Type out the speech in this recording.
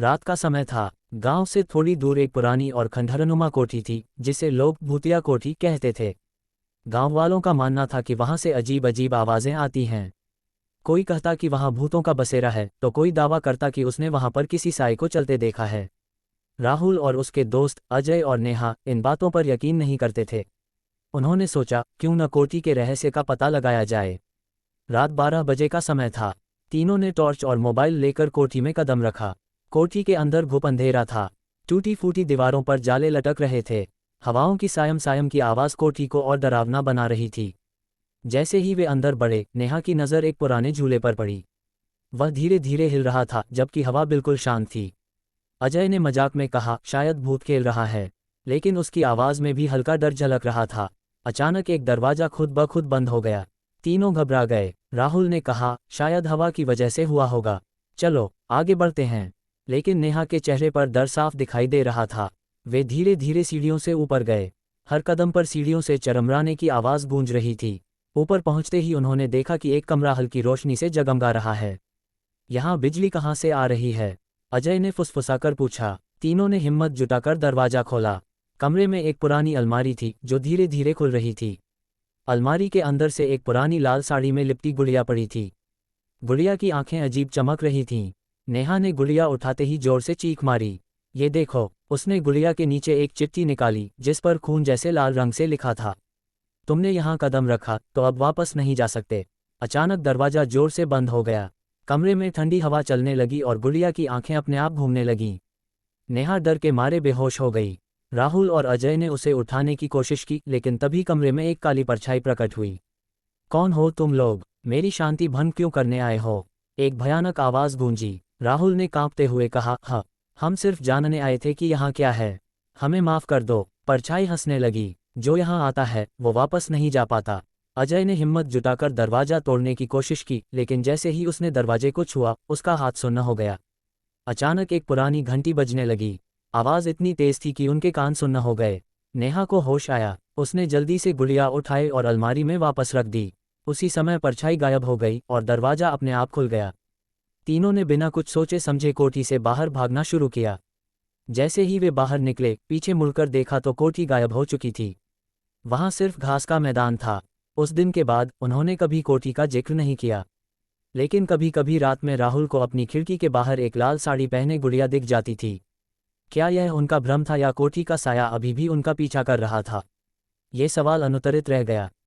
रात का समय था। गांव से थोड़ी दूर एक पुरानी और खंडहरनुमा कोठी थी, जिसे लोग भूतिया कोठी कहते थे। गांव वालों का मानना था कि वहां से अजीब अजीब आवाजें आती हैं। कोई कहता कि वहां भूतों का बसेरा है, तो कोई दावा करता कि उसने वहां पर किसी साए को चलते देखा है। राहुल और उसके दोस्त अजय और नेहा इन बातों पर यकीन नहीं करते थे। उन्होंने सोचा, क्यों न कोठी के रहस्य का पता लगाया जाए। रात 12 बजे का समय था। तीनों ने टॉर्च और मोबाइल लेकर कोठी में कदम रखा। कोठी के अंदर घुप अंधेरा था। टूटी फूटी दीवारों पर जाले लटक रहे थे। हवाओं की सायम सायम की आवाज़ कोठी को और डरावना बना रही थी। जैसे ही वे अंदर बढ़े, नेहा की नज़र एक पुराने झूले पर पड़ी। वह धीरे धीरे हिल रहा था, जबकि हवा बिल्कुल शांत थी। अजय ने मजाक में कहा, शायद भूत खेल रहा है, लेकिन उसकी आवाज़ में भी हल्का डर झलक रहा था। अचानक एक दरवाज़ा खुद ब खुद बंद हो गया। तीनों घबरा गए। राहुल ने कहा, शायद हवा की वजह से हुआ होगा, चलो आगे बढ़ते हैं। लेकिन नेहा के चेहरे पर डर साफ दिखाई दे रहा था। वे धीरे धीरे सीढ़ियों से ऊपर गए। हर कदम पर सीढ़ियों से चरमराने की आवाज़ गूंज रही थी। ऊपर पहुंचते ही उन्होंने देखा कि एक कमरा हल्की रोशनी से जगमगा रहा है। यहाँ बिजली कहाँ से आ रही है? अजय ने फुसफुसाकर पूछा। तीनों ने हिम्मत जुटाकर दरवाजा खोला। कमरे में एक पुरानी अलमारी थी, जो धीरे धीरे खुल रही थी। अलमारी के अंदर से एक पुरानी लाल साड़ी में लिपटी गुड़िया पड़ी थी। गुड़िया की आंखें अजीब चमक रही थीं। नेहा ने गुड़िया उठाते ही जोर से चीख मारी। ये देखो, उसने गुड़िया के नीचे एक चिट्ठी निकाली, जिस पर खून जैसे लाल रंग से लिखा था, तुमने यहाँ कदम रखा तो अब वापस नहीं जा सकते। अचानक दरवाजा जोर से बंद हो गया। कमरे में ठंडी हवा चलने लगी और गुड़िया की आंखें अपने आप घूमने लगीं। नेहा डर के मारे बेहोश हो गई। राहुल और अजय ने उसे उठाने की कोशिश की, लेकिन तभी कमरे में एक काली परछाई प्रकट हुई। कौन हो तुम लोग? मेरी शांति भंग क्यों करने आए हो? एक भयानक आवाज़ गूंजी। राहुल ने कांपते हुए कहा, हाँ, हम सिर्फ जानने आए थे कि यहाँ क्या है। हमें माफ़ कर दो। परछाई हंसने लगी। जो यहाँ आता है वो वापस नहीं जा पाता। अजय ने हिम्मत जुटाकर दरवाज़ा तोड़ने की कोशिश की, लेकिन जैसे ही उसने दरवाजे को छुआ, उसका हाथ सुन्न हो गया। अचानक एक पुरानी घंटी बजने लगी। आवाज़ इतनी तेज थी कि उनके कान सुन्न हो गए। नेहा को होश आया। उसने जल्दी से गुड़िया उठाई और अलमारी में वापस रख दी। उसी समय परछाई गायब हो गई और दरवाज़ा अपने आप खुल गया। तीनों ने बिना कुछ सोचे समझे कोठी से बाहर भागना शुरू किया। जैसे ही वे बाहर निकले, पीछे मुड़कर देखा तो कोठी गायब हो चुकी थी। वहां सिर्फ घास का मैदान था। उस दिन के बाद उन्होंने कभी कोठी का जिक्र नहीं किया। लेकिन कभी कभी रात में राहुल को अपनी खिड़की के बाहर एक लाल साड़ी पहने गुड़िया दिख जाती थी। क्या यह उनका भ्रम था या कोठी का साया अभी भी उनका पीछा कर रहा था? ये सवाल अनुत्तरित रह गया।